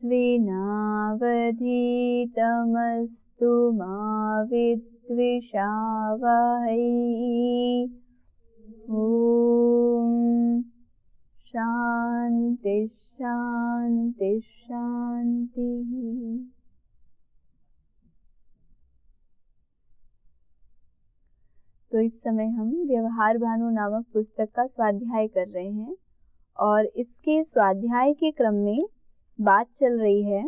स्विनावधीतमस्तु मा विद्विषावहै। ॐ शांति शांति शांति। तो इस समय हम व्यवहार भानु नामक पुस्तक का स्वाध्याय कर रहे हैं और इसके स्वाध्याय के क्रम में बात चल रही है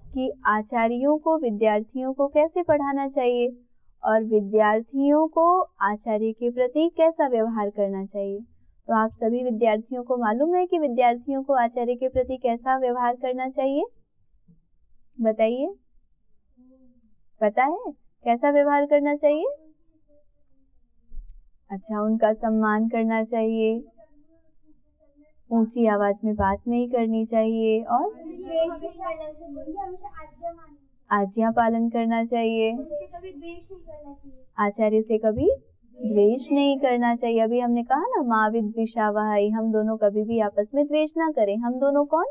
कि आचार्यों को विद्यार्थियों को कैसे पढ़ाना चाहिए और विद्यार्थियों को आचार्य के प्रति कैसा व्यवहार करना चाहिए। तो आप सभी विद्यार्थियों को मालूम है कि विद्यार्थियों को आचार्य के प्रति कैसा व्यवहार करना चाहिए? बताइए, पता है कैसा व्यवहार करना चाहिए? अच्छा, उनका सम्मान करना चाहिए, ऊंची आवाज में बात नहीं करनी चाहिए और आज्ञा पालन करना चाहिए। आचार्य से कभी द्वेष नहीं करना चाहिए। अभी हमने कहा ना, मा विद्विषावहै, हम दोनों कभी भी आपस में द्वेष ना करें। हम दोनों कौन?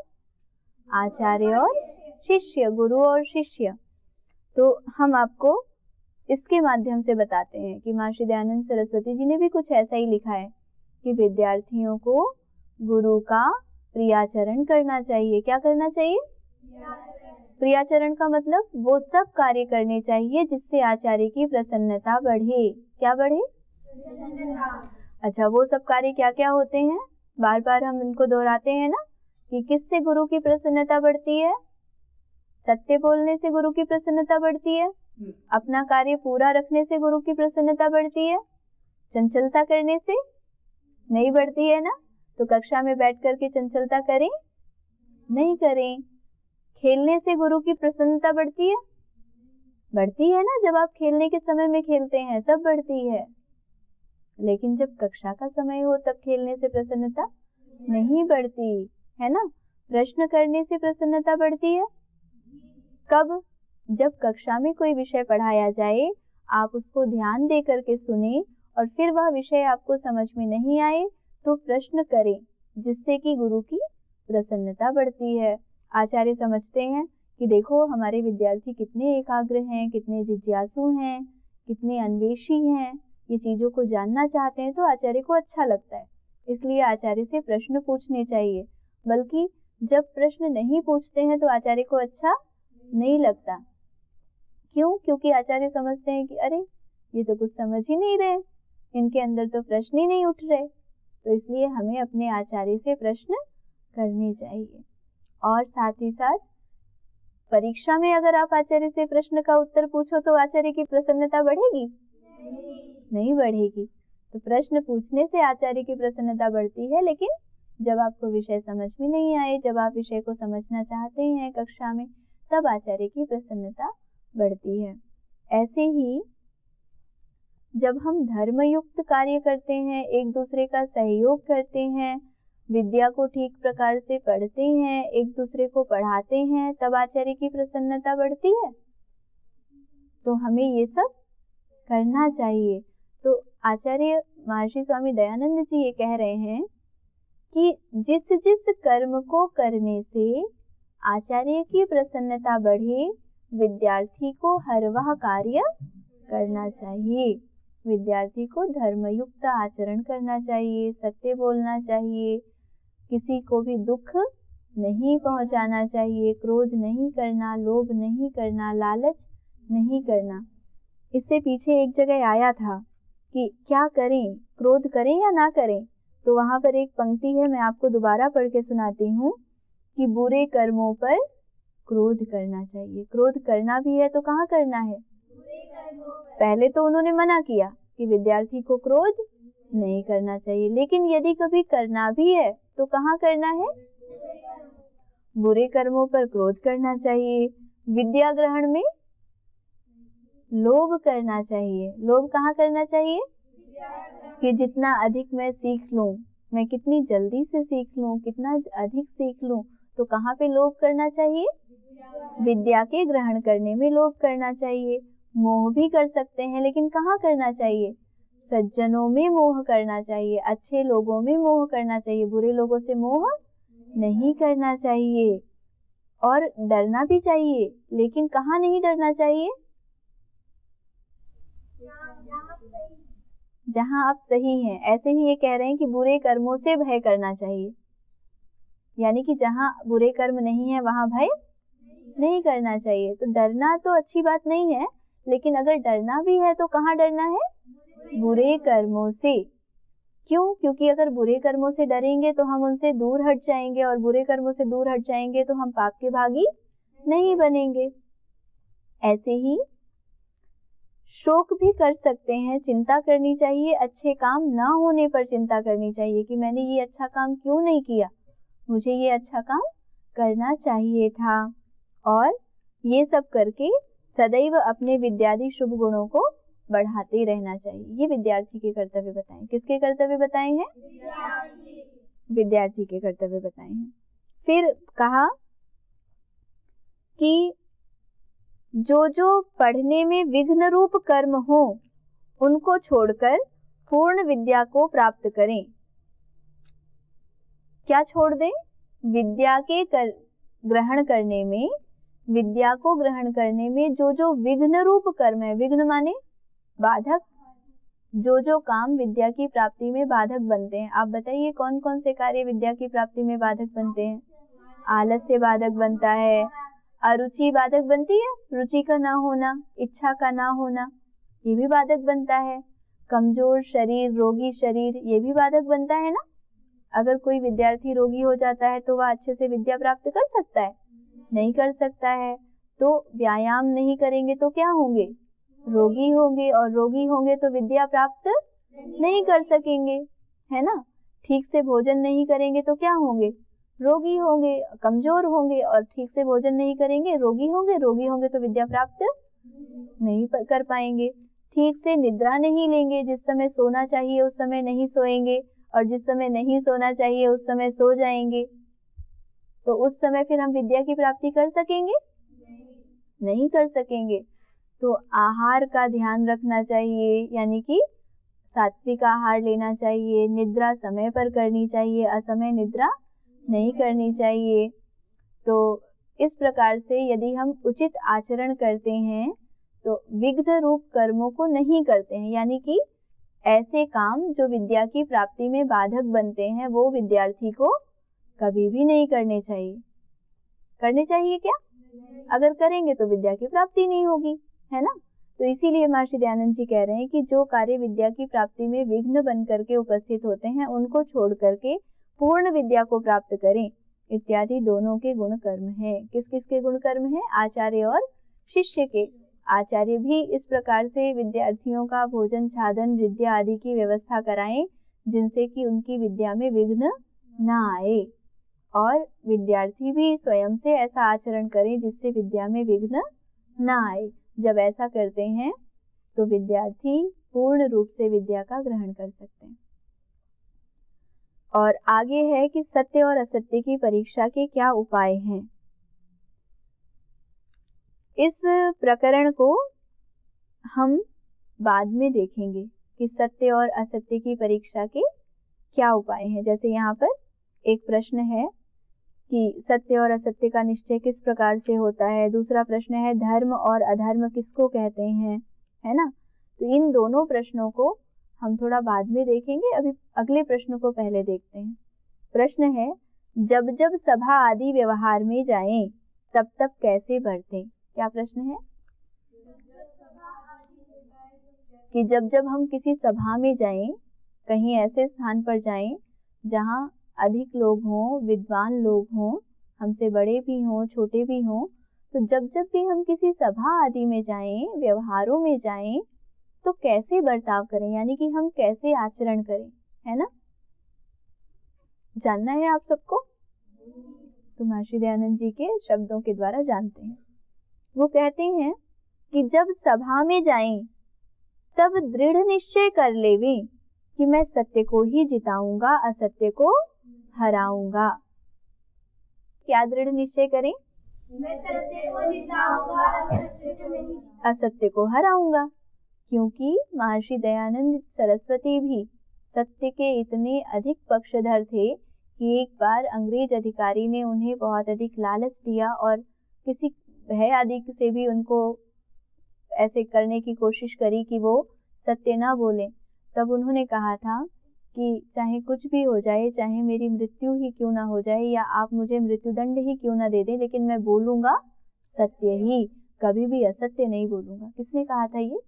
आचार्य और शिष्य, गुरु और शिष्य। तो हम आपको इसके माध्यम से बताते हैं कि महर्षि दयानंद सरस्वती जी ने भी कुछ ऐसा ही लिखा है कि विद्यार्थियों को गुरु का प्रियाचरण करना चाहिए। क्या करना चाहिए? प्रियाचरण का मतलब वो सब कार्य करने चाहिए जिससे आचार्य की प्रसन्नता बढ़े। क्या बढ़े? अच्छा, वो सब कार्य क्या क्या होते हैं? बार बार हम इनको दोहराते हैं ना कि किससे गुरु की प्रसन्नता बढ़ती है? सत्य बोलने से गुरु की प्रसन्नता बढ़ती है, अपना कार्य पूरा रखने से गुरु की प्रसन्नता बढ़ती है, चंचलता करने से नहीं बढ़ती है ना। तो कक्षा में बैठ करके चंचलता करें? नहीं करें। खेलने से गुरु की प्रसन्नता बढ़ती है? बढ़ती है ना, जब आप खेलने के समय में खेलते हैं तब बढ़ती है, लेकिन जब कक्षा का समय हो तब खेलने से प्रसन्नता नहीं बढ़ती है ना। प्रश्न करने से प्रसन्नता बढ़ती है कब? जब कक्षा में कोई विषय पढ़ाया जाए, आप उसको ध्यान दे करके सुने और फिर वह विषय आपको समझ में नहीं आए तो प्रश्न करें, जिससे कि गुरु की प्रसन्नता बढ़ती है। आचार्य समझते हैं कि देखो हमारे विद्यार्थी कितने एकाग्र हैं, कितने जिज्ञासु हैं, कितने अन्वेषी हैं, ये चीजों को जानना चाहते हैं, तो आचार्य को अच्छा लगता है। इसलिए आचार्य से प्रश्न पूछने चाहिए। बल्कि जब प्रश्न नहीं पूछते हैं तो आचार्य को अच्छा नहीं लगता। क्यों? क्योंकि आचार्य समझते हैं कि अरे ये तो कुछ समझ ही नहीं रहे, इनके अंदर तो प्रश्न ही नहीं उठ रहे। तो इसलिए हमें अपने आचार्य से प्रश्न करने चाहिए। और साथ ही साथ परीक्षा में अगर आप आचार्य से प्रश्न का उत्तर पूछो तो आचार्य की प्रसन्नता बढ़ेगी? नहीं बढ़ेगी। तो प्रश्न पूछने से आचार्य की प्रसन्नता बढ़ती है, लेकिन जब आपको विषय समझ में नहीं आए, जब आप विषय को समझना चाहते हैं कक्षा में, तब आचार्य की प्रसन्नता बढ़ती है। ऐसे ही जब हम धर्मयुक्त कार्य करते हैं, एक दूसरे का सहयोग करते हैं, विद्या को ठीक प्रकार से पढ़ते हैं, एक दूसरे को पढ़ाते हैं, तब आचार्य की प्रसन्नता बढ़ती है। तो हमें ये सब करना चाहिए। तो आचार्य महर्षि स्वामी दयानंद जी ये कह रहे हैं कि जिस जिस कर्म को करने से आचार्य की प्रसन्नता बढ़े, विद्यार्थी को हर वह कार्य करना चाहिए। विद्यार्थी को धर्मयुक्त आचरण करना चाहिए, सत्य बोलना चाहिए, किसी को भी दुख नहीं पहुंचाना चाहिए, क्रोध नहीं करना, लोभ नहीं करना, लालच नहीं करना। इससे पीछे एक जगह आया था कि क्या करें, क्रोध करें या ना करें। तो वहां पर एक पंक्ति है, मैं आपको दोबारा पढ़ के सुनाती हूँ कि बुरे कर्मों पर क्रोध करना चाहिए। क्रोध करना भी है तो कहाँ करना है? पहले तो उन्होंने मना किया कि विद्यार्थी को क्रोध नहीं करना चाहिए, लेकिन यदि कभी करना भी है तो कहाँ करना है? बुरे कर्मों पर क्रोध करना चाहिए। विद्या ग्रहण में लोभ करना चाहिए। लोभ कहाँ करना चाहिए? कि जितना अधिक मैं सीख लूं, मैं कितनी जल्दी से सीख लूं, कितना अधिक सीख लूं, तो कहाँ पे लोभ करना चाहिए? विद्या के ग्रहण करने में लोभ करना चाहिए। मोह भी कर सकते हैं, लेकिन कहाँ करना चाहिए? सज्जनों में मोह करना चाहिए, अच्छे लोगों में मोह करना चाहिए, बुरे लोगों से मोह नहीं करना चाहिए। और डरना भी चाहिए, लेकिन कहाँ नहीं डरना चाहिए? जहाँ आप सही हैं। ऐसे ही ये कह रहे हैं कि बुरे कर्मों से भय करना चाहिए, यानी कि जहाँ बुरे कर्म नहीं है वहां भय नहीं करना चाहिए। तो डरना तो अच्छी बात नहीं है, लेकिन अगर डरना भी है तो कहाँ डरना है? बुरे कर्मों से। क्यों? क्योंकि अगर बुरे कर्मों से डरेंगे तो हम उनसे दूर हट जाएंगे, और बुरे कर्मों से दूर हट जाएंगे तो हम पाप के भागी नहीं बनेंगे। ऐसे ही शोक भी कर सकते हैं, चिंता करनी चाहिए, अच्छे काम ना होने पर चिंता करनी चाहिए कि मैंने ये अच्छा काम क्यों नहीं किया, मुझे ये अच्छा काम करना चाहिए था। और ये सब करके सदैव अपने विद्यादि शुभ गुणों को बढ़ाते रहना चाहिए। ये विद्यार्थी के कर्तव्य बताएं। किसके कर्तव्य बताए हैं? विद्यार्थी के कर्तव्य बताए हैं। फिर कहा कि जो जो पढ़ने में विघ्न रूप कर्म हो उनको छोड़कर पूर्ण विद्या को प्राप्त करें। क्या छोड़ दें? विद्या के ग्रहण करने में, विद्या को ग्रहण करने में जो जो विघ्न रूप कर्म है, विघ्न माने बाधक, जो जो काम विद्या की प्राप्ति में बाधक बनते हैं। आप बताइए कौन कौन से कार्य विद्या की प्राप्ति में बाधक बनते हैं? आलस्य बाधक बनता है, अरुचि बाधक बनती है, रुचि का ना होना, इच्छा का ना होना, ये भी बाधक बनता है। कमजोर शरीर, रोगी शरीर, ये भी बाधक बनता है ना। अगर कोई विद्यार्थी रोगी हो जाता है तो वह अच्छे से विद्या प्राप्त कर सकता है? नहीं कर सकता है। तो व्यायाम नहीं करेंगे तो क्या होंगे? रोगी होंगे, और रोगी होंगे तो विद्या प्राप्त नहीं कर सकेंगे, है ना। ठीक से भोजन नहीं करेंगे तो क्या होंगे? रोगी होंगे, कमजोर होंगे, और ठीक से भोजन नहीं करेंगे, रोगी होंगे, रोगी होंगे तो विद्या प्राप्त नहीं कर पाएंगे। ठीक से निद्रा नहीं लेंगे, जिस समय सोना चाहिए उस समय नहीं सोएंगे, और जिस समय नहीं सोना चाहिए उस समय सो जाएंगे, तो उस समय फिर हम विद्या की प्राप्ति कर सकेंगे? नहीं कर सकेंगे। तो आहार का ध्यान रखना चाहिए, यानी कि सात्विक आहार लेना चाहिए, निद्रा समय पर करनी चाहिए, असमय निद्रा नहीं करनी चाहिए। तो इस प्रकार से यदि हम उचित आचरण करते हैं तो विघ्न रूप कर्मों को नहीं करते हैं, यानी कि ऐसे काम जो विद्या की प्राप्ति में बाधक बनते हैं वो विद्यार्थी को कभी भी नहीं करने चाहिए। करने चाहिए क्या? अगर करेंगे तो विद्या की प्राप्ति नहीं होगी, है ना। तो इसीलिए महर्षि दयानंद जी कह रहे हैं कि जो कार्य विद्या की प्राप्ति में विघ्न बन करके उपस्थित होते हैं उनको छोड़ करके पूर्ण विद्या को प्राप्त करें। इत्यादि दोनों के गुण कर्म हैं। किस किस के गुण कर्म हैं? आचार्य और शिष्य के। आचार्य भी इस प्रकार से विद्यार्थियों का भोजन, छादन, विद्या आदि की व्यवस्था कराएं जिनसे कि उनकी विद्या में विघ्न ना आए, और विद्यार्थी भी स्वयं से ऐसा आचरण करें जिससे विद्या में विघ्न ना आए। जब ऐसा करते हैं तो विद्यार्थी पूर्ण रूप से विद्या का ग्रहण कर सकते हैं। और आगे है कि सत्य और असत्य की परीक्षा के क्या उपाय हैं। इस प्रकरण को हम बाद में देखेंगे कि सत्य और असत्य की परीक्षा के क्या उपाय हैं। जैसे यहाँ पर एक प्रश्न है कि सत्य और असत्य का निश्चय किस प्रकार से होता है। दूसरा प्रश्न है धर्म और अधर्म किसको कहते हैं, है ना। तो इन दोनों प्रश्नों को हम थोड़ा बाद में देखेंगे, अभी अगले प्रश्न को पहले देखते हैं। प्रश्न है, जब जब सभा आदि व्यवहार में जाएं तब तब कैसे बरतें। क्या प्रश्न है? कि जब जब हम किसी सभा में जाएं, कहीं ऐसे स्थान पर जाएं जहां अधिक लोग हों, विद्वान लोग हों, हमसे बड़े भी हों, छोटे भी हों, तो जब जब भी हम किसी सभा आदि में जाएं, व्यवहारों में जाएं, तो कैसे बर्ताव करें, यानी कि हम कैसे आचरण करें, है ना। जानना है आप सबको? तो महर्षि दयानंद जी के शब्दों के द्वारा जानते हैं। वो कहते हैं कि जब सभा में जाएं तब दृढ़ निश्चय कर लेवें कि मैं सत्य को ही जिताऊंगा, असत्य को हराऊंगा। क्या दृढ़ निश्चय करें? मैं सत्य को जिताऊंगा, असत्य को हराऊंगा। क्योंकि महर्षि दयानंद सरस्वती भी सत्य के इतने अधिक पक्षधर थे कि एक बार अंग्रेज अधिकारी ने उन्हें बहुत अधिक लालच दिया और किसी भय आदि से भी उनको ऐसे करने की कोशिश करी कि वो सत्य ना बोलें। तब उन्होंने कहा था कि चाहे कुछ भी हो जाए, चाहे मेरी मृत्यु ही क्यों ना हो जाए या आप मुझे मृत्युदंड ही क्यों ना दे दें, लेकिन मैं बोलूंगा सत्य ही, कभी भी असत्य नहीं बोलूंगा। किसने कहा था ये?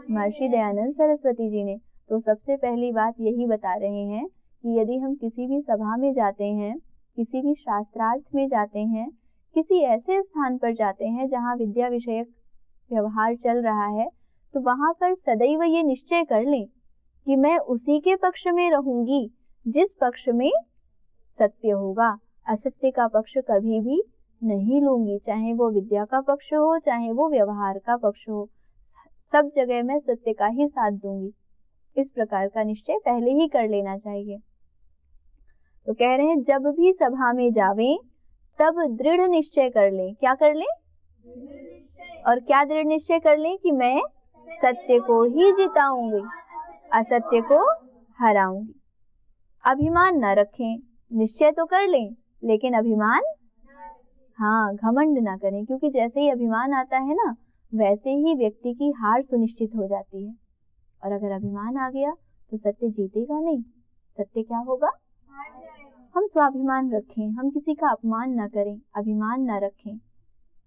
महर्षि दयानंद सरस्वती जी ने। तो सबसे पहली बात यही बता रहे हैं कि यदि हम किसी भी सभा में जाते हैं, किसी भी शास्त्रार्थ में जाते हैं, किसी ऐसे स्थान पर जाते हैं जहाँ विद्या विषयक व्यवहार चल रहा है, तो वहां पर सदैव ये निश्चय कर लें कि मैं उसी के पक्ष में रहूंगी जिस पक्ष में सत्य होगा। असत्य का पक्ष कभी भी नहीं लूंगी, चाहे वो विद्या का पक्ष हो, चाहे वो व्यवहार का पक्ष हो, सब जगह मैं सत्य का ही साथ दूंगी। इस प्रकार का निश्चय पहले ही कर लेना चाहिए। तो कह रहे हैं जब भी सभा में जावें तब दृढ़ निश्चय कर लें। क्या कर लें? और क्या दृढ़ निश्चय कर लें? कि मैं सत्य को ही जिताऊंगी, असत्य को हराऊंगी। अभिमान न रखें, निश्चय तो कर लें लेकिन अभिमान, हाँ, घमंड ना करें, क्योंकि जैसे ही अभिमान आता है ना, वैसे ही व्यक्ति की हार सुनिश्चित हो जाती है। और अगर अभिमान आ गया तो सत्य जीतेगा नहीं, सत्य क्या होगा? हम स्वाभिमान रखें, हम किसी का अपमान ना करें, अभिमान ना रखें।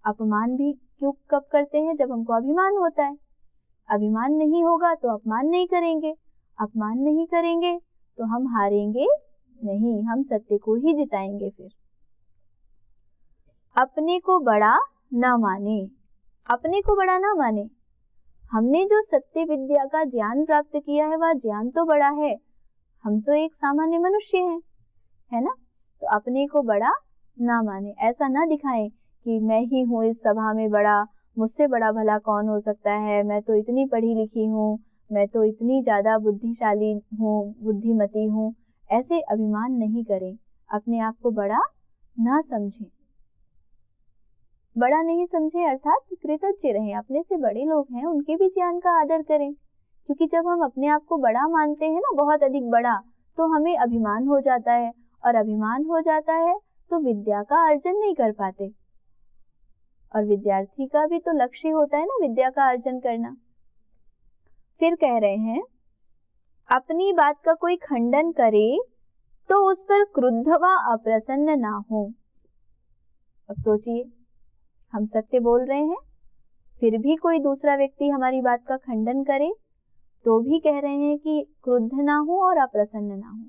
अपमान भी क्यों कब करते हैं? जब हमको अभिमान होता है। अभिमान नहीं होगा तो अपमान नहीं करेंगे, अपमान नहीं करेंगे तो हम हारेंगे नहीं, हम सत्य को ही जिताएंगे। फिर अपने को बड़ा ना माने, अपने को बड़ा ना माने। हमने जो सत्य विद्या का ज्ञान प्राप्त किया है वह ज्ञान तो बड़ा है, हम तो एक सामान्य मनुष्य हैं, है ना। तो अपने को बड़ा ना माने, ऐसा ना दिखाएं कि मैं ही हूँ इस सभा में बड़ा, मुझसे बड़ा भला कौन हो सकता है, मैं तो इतनी पढ़ी लिखी हूँ, मैं तो इतनी ज्यादा बुद्धिशाली हूँ, बुद्धिमती हूँ। ऐसे अभिमान नहीं करें, अपने आप को बड़ा ना समझें। बड़ा नहीं समझें अर्थात कृतज्ञ रहें, अपने से बड़े लोग हैं उनके भी ज्ञान का आदर करें। क्योंकि जब हम अपने आप को बड़ा मानते हैं ना, बहुत अधिक बड़ा, तो हमें अभिमान हो जाता है, और अभिमान हो जाता है तो विद्या का अर्जन नहीं कर पाते। और विद्यार्थी का भी तो लक्ष्य होता है ना विद्या का अर्जन करना। फिर कह रहे हैं अपनी बात का कोई खंडन करे तो उस पर क्रुद्ध व अप्रसन्न ना हो। अब सोचिए, हम सत्य बोल रहे हैं, फिर भी कोई दूसरा व्यक्ति हमारी बात का खंडन करे तो भी कह रहे हैं कि क्रुद्ध ना हो और अप्रसन्न ना हो।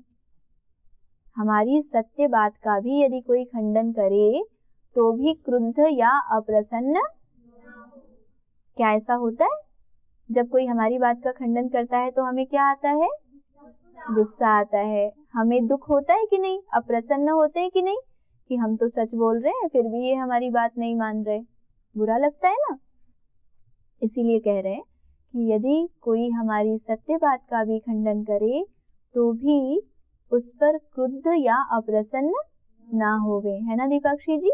हमारी सत्य बात का भी यदि कोई खंडन करे तो भी क्रुद्ध या अप्रसन्न। क्या ऐसा होता है? जब कोई हमारी बात का खंडन करता है तो हमें क्या आता है? गुस्सा आता है। हमें दुख होता है कि नहीं? अप्रसन्न होते हैं कि नहीं? कि हम तो सच बोल रहे हैं फिर भी ये हमारी बात नहीं मान रहे, बुरा लगता है ना। इसीलिए कह रहे हैं कि यदि कोई हमारी सत्य बात का भी खंडन करे तो भी उस पर क्रुद्ध या अप्रसन्न ना होवे, है ना दीपाक्षी जी।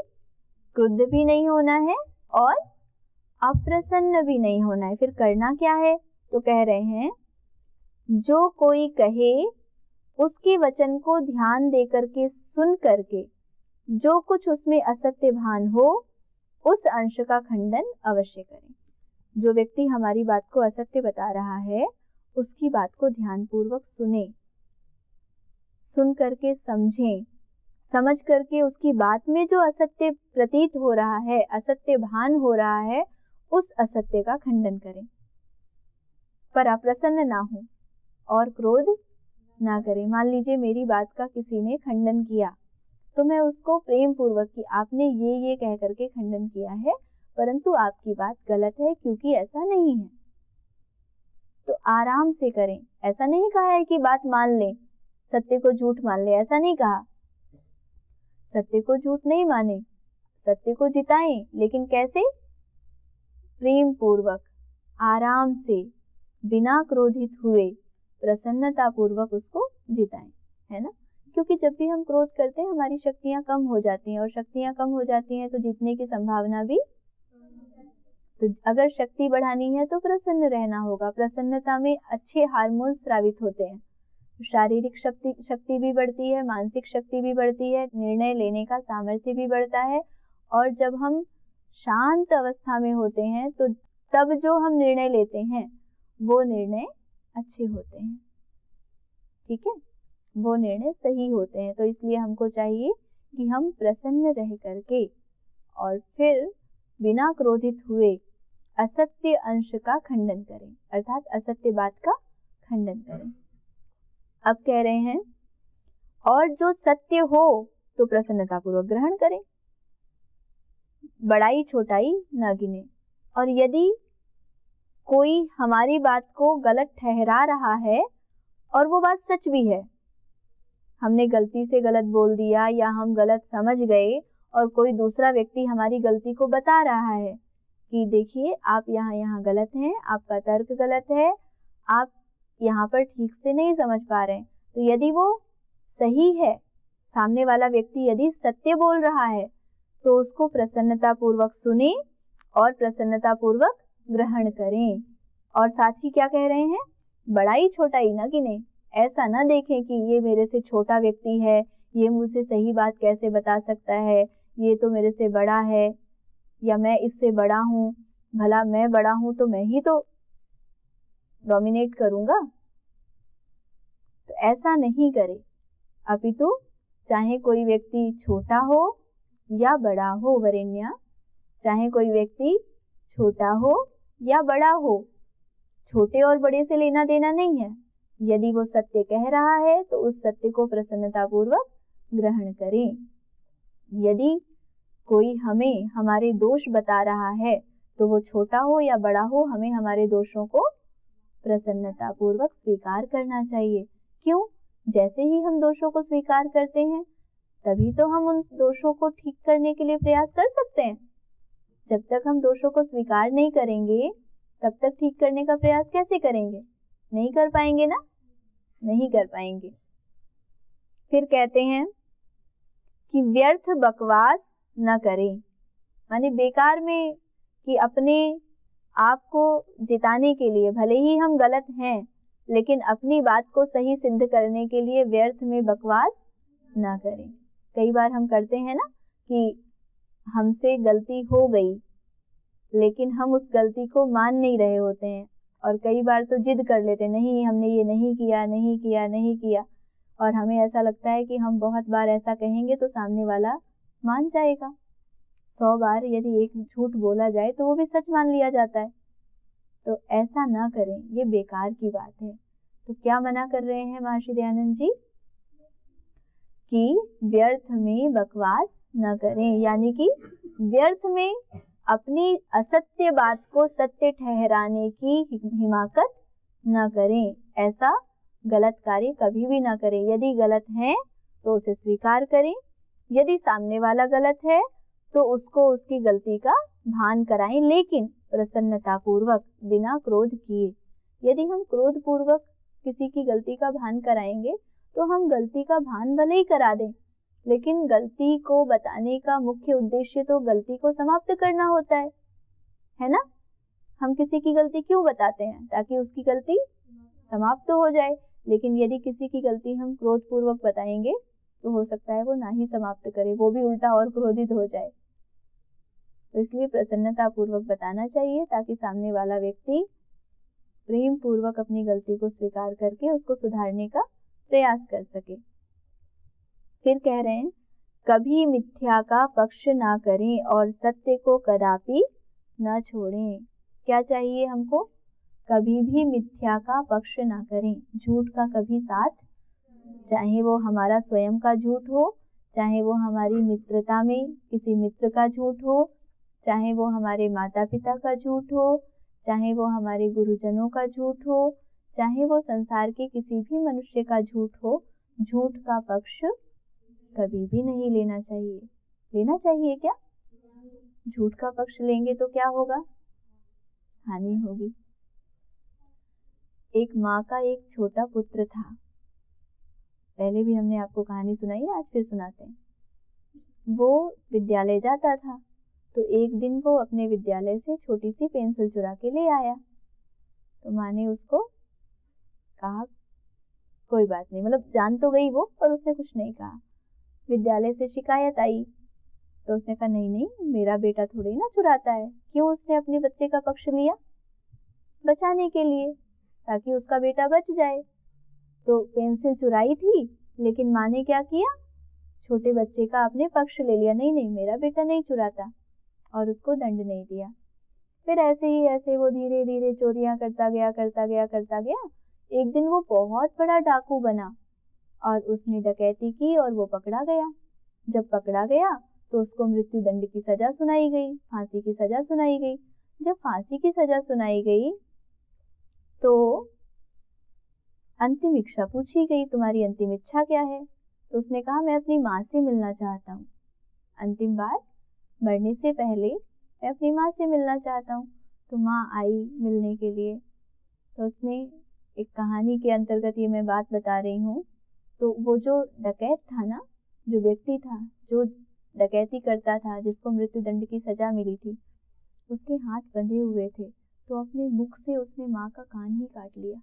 क्रुद्ध भी नहीं होना है और अप्रसन्न भी नहीं होना है। फिर करना क्या है? तो कह रहे हैं जो कोई कहे उसके वचन को ध्यान देकर के सुन करके जो कुछ उसमें असत्य भान हो उस अंश का खंडन अवश्य करें। जो व्यक्ति हमारी बात को असत्य बता रहा है उसकी बात को ध्यानपूर्वक सुने, सुन करके समझें, समझ करके उसकी बात में जो असत्य प्रतीत हो रहा है, असत्य भान हो रहा है, उस असत्य का खंडन करें, पर अप्रसन्न ना हो और क्रोध ना करें। मान लीजिए मेरी बात का किसी ने खंडन किया तो मैं उसको प्रेम पूर्वक कि आपने ये कह करके खंडन किया है, परंतु आपकी बात गलत है क्योंकि ऐसा नहीं है। तो आराम से करें। ऐसा नहीं कहा है कि बात मान लें, सत्य को झूठ मान ले, ऐसा नहीं कहा। सत्य को झूठ नहीं माने, सत्य को जिताएं, लेकिन कैसे? प्रेम पूर्वक, आराम से, बिना क्रोधित हुए, प्रसन्नता पूर्वक उसको जिताएं, है ना। क्योंकि जब भी हम क्रोध करते हैं हमारी शक्तियां कम हो जाती हैं, और शक्तियां कम हो जाती हैं तो जीतने की संभावना भी। तो अगर शक्ति बढ़ानी है तो प्रसन्न रहना होगा। प्रसन्नता में अच्छे हार्मोन स्रावित होते हैं, शारीरिक शक्ति भी बढ़ती है, मानसिक शक्ति भी बढ़ती है, निर्णय लेने का सामर्थ्य भी बढ़ता है। और जब हम शांत अवस्था में होते हैं तो तब जो हम निर्णय लेते हैं वो निर्णय अच्छे होते हैं, ठीक है, वो निर्णय सही होते हैं। तो इसलिए हमको चाहिए कि हम प्रसन्न रह करके और फिर बिना क्रोधित हुए असत्य अंश का खंडन करें, अर्थात असत्य बात का खंडन करें। अब कह रहे हैं और जो सत्य हो तो प्रसन्नता पूर्वक ग्रहण करें, बड़ाई छोटाई न गिने। और यदि कोई हमारी बात को गलत ठहरा रहा है और वो बात सच भी है, हमने गलती से गलत बोल दिया या हम गलत समझ गए और कोई दूसरा व्यक्ति हमारी गलती को बता रहा है कि देखिए आप यहाँ गलत हैं, आपका तर्क गलत है, आप यहाँ पर ठीक से नहीं समझ पा रहे हैं। तो यदि वो सही है, सामने वाला व्यक्ति यदि सत्य बोल रहा है तो उसको प्रसन्नता पूर्वक सुने और प्रसन्नता पूर्वक ग्रहण करें। और साथ ही क्या कह रहे हैं, बड़ाई छोटाई न गिने, ऐसा न देखें कि ये मेरे से छोटा व्यक्ति है, ये मुझसे सही बात कैसे बता सकता है, ये तो मेरे से बड़ा है या मैं इससे बड़ा हूँ, भला मैं बड़ा हूँ तो मैं ही तो डोमिनेट करूंगा। तो ऐसा नहीं करे, अपितु चाहे कोई व्यक्ति छोटा हो या बड़ा हो वरेण्या, चाहे कोई व्यक्ति छोटा हो या बड़ा हो, छोटे और बड़े से लेना देना नहीं है। यदि वो सत्य कह रहा है तो उस सत्य को प्रसन्नता पूर्वक ग्रहण करें। यदि कोई हमें हमारे दोष बता रहा है तो वो छोटा हो या बड़ा हो, हमें हमारे दोषों को प्रसन्नता पूर्वक स्वीकार करना चाहिए। क्यों? जैसे ही हम दोषों को स्वीकार करते हैं तभी तो हम उन दोषों को ठीक करने के लिए प्रयास कर सकते हैं। जब तक हम दोषों को स्वीकार नहीं करेंगे तब तक ठीक करने का प्रयास कैसे करेंगे? नहीं कर पाएंगे ना, नहीं कर पाएंगे। फिर कहते हैं कि व्यर्थ बकवास न करें, माने बेकार में कि अपने आप को जिताने के लिए, भले ही हम गलत हैं लेकिन अपनी बात को सही सिद्ध करने के लिए व्यर्थ में बकवास ना करें। कई बार हम करते हैं ना कि हमसे गलती हो गई लेकिन हम उस गलती को मान नहीं रहे होते हैं और कई बार तो जिद कर लेते हैं, नहीं हमने ये नहीं किया, नहीं किया, नहीं किया। और हमें ऐसा लगता है कि हम बहुत बार ऐसा कहेंगे तो सामने वाला मान जाएगा। 100 बार यदि एक झूठ बोला जाए तो वो भी सच मान लिया जाता है। तो ऐसा ना करें, ये बेकार की बात है। तो क्या मना कर रहे हैं महर्षि दयानंद जी? कि व्यर्थ में बकवास न करें, यानी कि व्यर्थ में अपनी असत्य बात को सत्य ठहराने की हिमाकत न करें। ऐसा गलत कार्य कभी भी ना करें। यदि गलत है तो उसे स्वीकार करें, यदि सामने वाला गलत है तो उसको उसकी गलती का भान कराएं, लेकिन प्रसन्नता पूर्वक, बिना क्रोध किए। यदि हम क्रोध पूर्वक किसी की गलती का भान कराएंगे तो हम गलती का भान भले ही करा दें, लेकिन गलती को बताने का मुख्य उद्देश्य तो गलती को समाप्त करना होता है ना। हम किसी की गलती क्यों बताते हैं? ताकि उसकी गलती समाप्त हो जाए। लेकिन यदि किसी की गलती हम क्रोध पूर्वक बताएंगे तो हो सकता है वो ना ही समाप्त करे, वो भी उल्टा और क्रोधित हो जाए। तो इसलिए प्रसन्नता पूर्वक बताना चाहिए ताकि सामने वाला व्यक्ति प्रेम पूर्वक अपनी गलती को स्वीकार करके उसको सुधारने का प्रयास कर सके। फिर कह रहे हैं कभी मिथ्या का पक्ष ना करें और सत्य को कदापि न छोड़ें। क्या चाहिए हमको? कभी भी मिथ्या का पक्ष ना करें, झूठ का कभी साथ, चाहे वो हमारा स्वयं का झूठ हो, चाहे वो हमारी मित्रता में किसी मित्र का झूठ हो, चाहे वो हमारे माता पिता का झूठ हो, चाहे वो हमारे गुरुजनों का झूठ हो, चाहे वो संसार के किसी भी मनुष्य का झूठ हो, झूठ का पक्ष कभी भी नहीं लेना चाहिए। लेना चाहिए क्या? झूठ का पक्ष लेंगे तो क्या होगा? हानि होगी। एक माँ का एक छोटा पुत्र था, पहले भी हमने आपको कहानी सुनाई है, आज फिर सुनाते हैं। वो विद्यालय जाता था तो एक दिन वो अपने विद्यालय से छोटी सी पेंसिल चुरा के ले आया। तो माँ ने उसको कहा कोई बात नहीं, मतलब जान तो गई वो, पर उसने कुछ नहीं कहा। विद्यालय से शिकायत आई तो उसने कहा नहीं नहीं, मेरा बेटा थोड़ी ना चुराता है। क्यों? उसने अपने बच्चे का पक्ष लिया, बचाने के लिए, ताकि उसका बेटा बच जाए। तो पेंसिल चुराई थी, लेकिन माँ ने क्या किया, छोटे बच्चे का अपने पक्ष ले लिया, नहीं नहीं मेरा बेटा नहीं चुराता, और उसको दंड नहीं दिया। फिर ऐसे ही ऐसे वो धीरे धीरे चोरियां करता गया। एक दिन वो बहुत बड़ा डाकू बना और उसने डकैती की और वो पकड़ा गया। जब पकड़ा गया तो उसको मृत्यु दंड की सजा सुनाई गई, फांसी की सजा सुनाई गई। जब फांसी की सजा सुनाई गई तो अंतिम इच्छा पूछी गई, तुम्हारी अंतिम इच्छा क्या है? तो उसने कहा मैं अपनी माँ से मिलना चाहता हूँ, अंतिम बार मरने से पहले मैं अपनी माँ से मिलना चाहता हूँ। तो माँ आई मिलने के लिए। तो उसने एक कहानी के अंतर्गत ये मैं बात बता रही हूँ। तो वो जो डकैत था ना, जो व्यक्ति था जो डकैती करता था, जिसको मृत्यु दंड की सजा मिली थी, उसके हाथ बंधे हुए थे, तो अपने मुख से उसने माँ का कान ही काट लिया,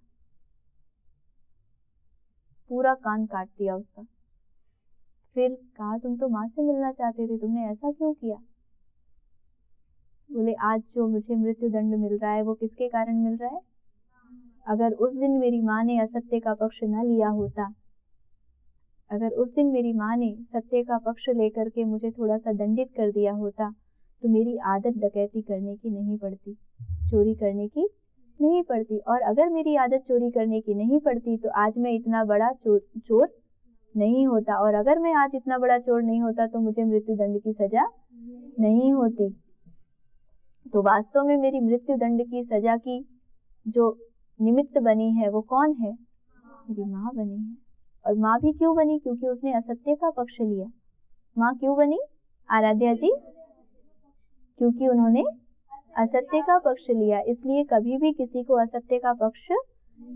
पूरा कान काट दिया उसका। फिर कहा तुम तो माँ से मिलना चाहते थे, तुमने ऐसा क्यों किया? बोले आज जो मुझे मृत्यु दंड मिल रहा है वो किसके कारण मिल रहा है? अगर उस दिन मेरी माँ ने असत्य का पक्ष न लिया होता, अगर उस दिन मेरी माँ ने सत्य का पक्ष लेकर के मुझे थोड़ा सा दंडित कर दिया होता, तो मेरी आदत डकैती करने की नहीं पड़ती, चोरी करने की नहीं पड़ती। और अगर मेरी आदत चोरी करने की नहीं पड़ती तो आज मैं इतना बड़ा चोर नहीं होता, और अगर मैं आज इतना बड़ा चोर नहीं होता तो मुझे मृत्यु दंड की सजा नहीं होती। तो वास्तव में मेरी मृत्यु दंड की सजा की जो निमित्त बनी है वो कौन है? मेरी माँ बनी है। और माँ भी क्यों बनी? क्योंकि उसने असत्य का पक्ष लिया। माँ क्यों बनी आराध्या जी? क्योंकि उन्होंने असत्य का पक्ष लिया। इसलिए कभी भी किसी को असत्य का पक्ष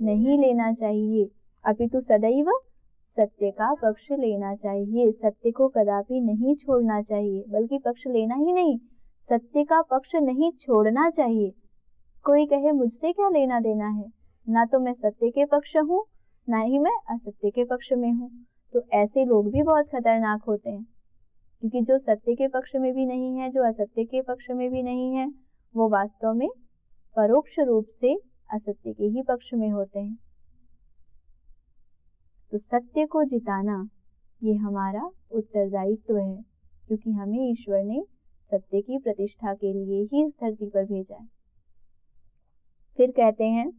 नहीं लेना चाहिए, अपितु सदैव सत्य का पक्ष लेना चाहिए। सत्य को कदापि नहीं छोड़ना चाहिए, बल्कि पक्ष लेना ही नहीं, सत्य का पक्ष नहीं छोड़ना चाहिए। कोई कहे मुझसे क्या लेना देना है, ना तो मैं सत्य के पक्ष हूँ ना ही मैं असत्य के पक्ष में हूँ। तो ऐसे लोग भी बहुत खतरनाक होते हैं, क्योंकि जो सत्य के पक्ष में भी नहीं है, जो असत्य के पक्ष में भी नहीं है, वो वास्तव में परोक्ष रूप से असत्य के ही पक्ष में होते हैं। तो सत्य को जिताना ये हमारा उत्तरदायित्व है, क्योंकि हमें ईश्वर ने सत्य की प्रतिष्ठा के लिए ही इस धरती पर भेजा है। फिर कहते हैं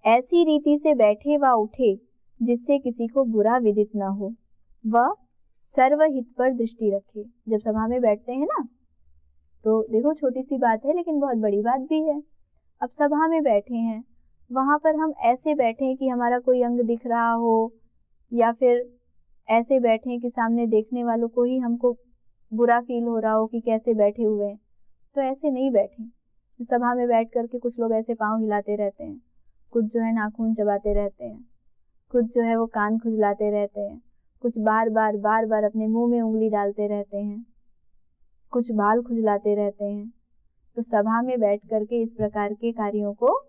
ऐसी रीति से बैठे व उठे जिससे किसी को बुरा विदित न हो, वह सर्वहित पर दृष्टि रखे। जब सभा में बैठते हैं ना, तो देखो छोटी सी बात है लेकिन बहुत बड़ी बात भी है। अब सभा में बैठे हैं, वहां पर हम ऐसे बैठे कि हमारा कोई अंग दिख रहा हो, या फिर ऐसे बैठे कि सामने देखने वालों को ही हमको बुरा फील हो रहा हो कि कैसे बैठे हुए हैं, तो ऐसे नहीं बैठे। सभा में बैठ करके कुछ लोग ऐसे पांव हिलाते रहते हैं, कुछ जो है नाखून चबाते रहते हैं, कुछ जो है वो कान खुजलाते रहते हैं, कुछ बार बार अपने मुंह में उंगली डालते रहते हैं, कुछ बाल खुजलाते रहते हैं। तो सभा में बैठ करके इस प्रकार के कार्यों को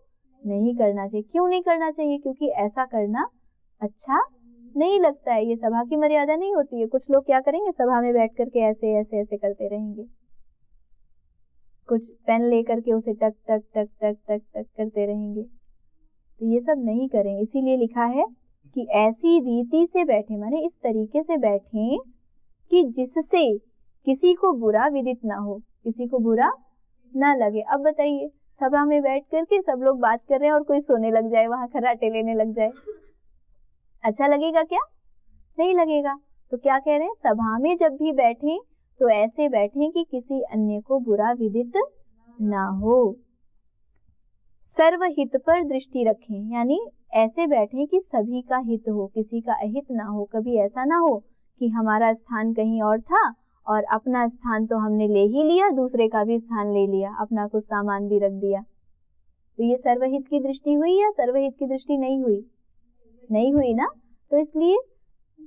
नहीं करना चाहिए। क्यों नहीं करना चाहिए? क्योंकि ऐसा करना अच्छा नहीं लगता है, ये सभा की मर्यादा नहीं होती है। कुछ लोग क्या करेंगे, सभा में बैठ करके ऐसे ऐसे ऐसे करते रहेंगे, कुछ पेन लेकर के उसे टक टक टक टक टक टक करते रहेंगे। तो ये सब नहीं करें। इसीलिए लिखा है कि ऐसी रीति से बैठे, माने इस तरीके से बैठें कि जिससे किसी को बुरा विदित ना हो, किसी को बुरा ना लगे। अब बताइए, सभा में बैठ करके सब लोग बात कर रहे हैं और कोई सोने लग जाए, वहां खर्राटे लेने लग जाए, अच्छा लगेगा क्या? नहीं लगेगा। तो क्या कह रहे हैं, सभा में जब भी बैठे तो ऐसे बैठे कि किसी अन्य को बुरा विदित ना हो। सर्वहित पर दृष्टि रखें, यानी ऐसे बैठे कि सभी का हित हो, किसी का अहित ना हो। कभी ऐसा ना हो कि हमारा स्थान कहीं और था और अपना स्थान तो हमने ले ही लिया, दूसरे का भी स्थान ले लिया, अपना कुछ सामान भी रख दिया। तो ये सर्वहित की दृष्टि हुई या सर्वहित की दृष्टि नहीं हुई? नहीं हुई ना। तो इसलिए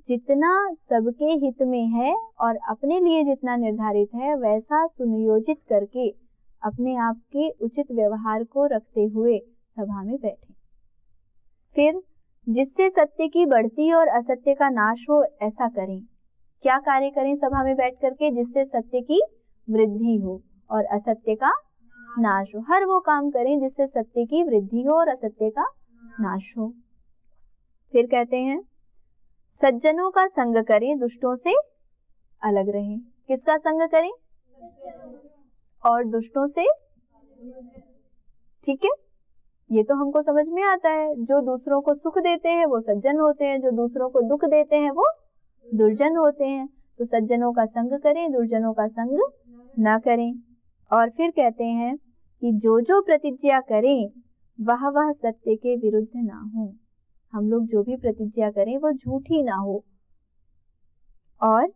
जितना सबके हित में है और अपने लिए जितना निर्धारित है, वैसा सुनियोजित करके अपने आप के उचित व्यवहार को रखते हुए सभा में बैठे। फिर जिससे सत्य की बढ़ती और असत्य का नाश हो, ऐसा करें। क्या कार्य करें सभा में बैठ करके? जिससे सत्य की वृद्धि हो और असत्य का नाश हो। हर वो काम करें जिससे सत्य की वृद्धि हो और असत्य का नाश हो। फिर कहते हैं सज्जनों का संग करें, दुष्टों से अलग रहें। किसका संग करें? और दुष्टों से। ठीक है, ये तो हमको समझ में आता है। जो दूसरों को सुख देते हैं वो सज्जन होते हैं, जो दूसरों को दुख देते हैं वो दुर्जन होते हैं। तो सज्जनों का संग करें, दुर्जनों का संग ना करें। और फिर कहते हैं कि जो जो प्रतिज्ञा करें वह सत्य के विरुद्ध ना हो। हम लोग जो भी प्रतिज्ञा करें वो झूठी ना हो और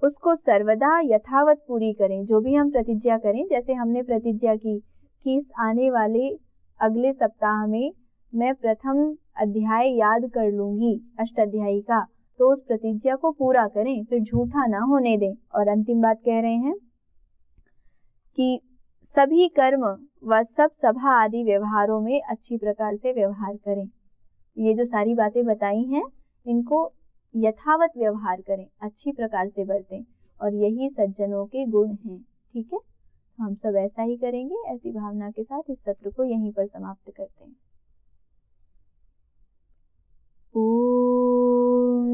उसको सर्वदा यथावत पूरी करें। जो भी हम प्रतिज्ञा करें, जैसे हमने प्रतिज्ञा की कि इस आने वाले अगले सप्ताह में मैं प्रथम अध्याय याद कर लूंगी अष्टाध्यायी का, तो उस प्रतिज्ञा को पूरा करें, फिर झूठा ना होने दें। और अंतिम बात कह रहे हैं कि सभी कर्म व सब सभा आदि व्यवहारों में अच्छी प्रकार से व्यवहार करें। ये जो सारी बातें बताई हैं इनको यथावत व्यवहार करें, अच्छी प्रकार से बरतें, और यही सज्जनों के गुण हैं। ठीक है, हम सब ऐसा ही करेंगे। ऐसी भावना के साथ इस सत्र को यहीं पर समाप्त करते हैं। ओम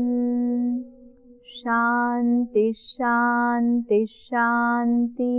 शांति शांति शांति।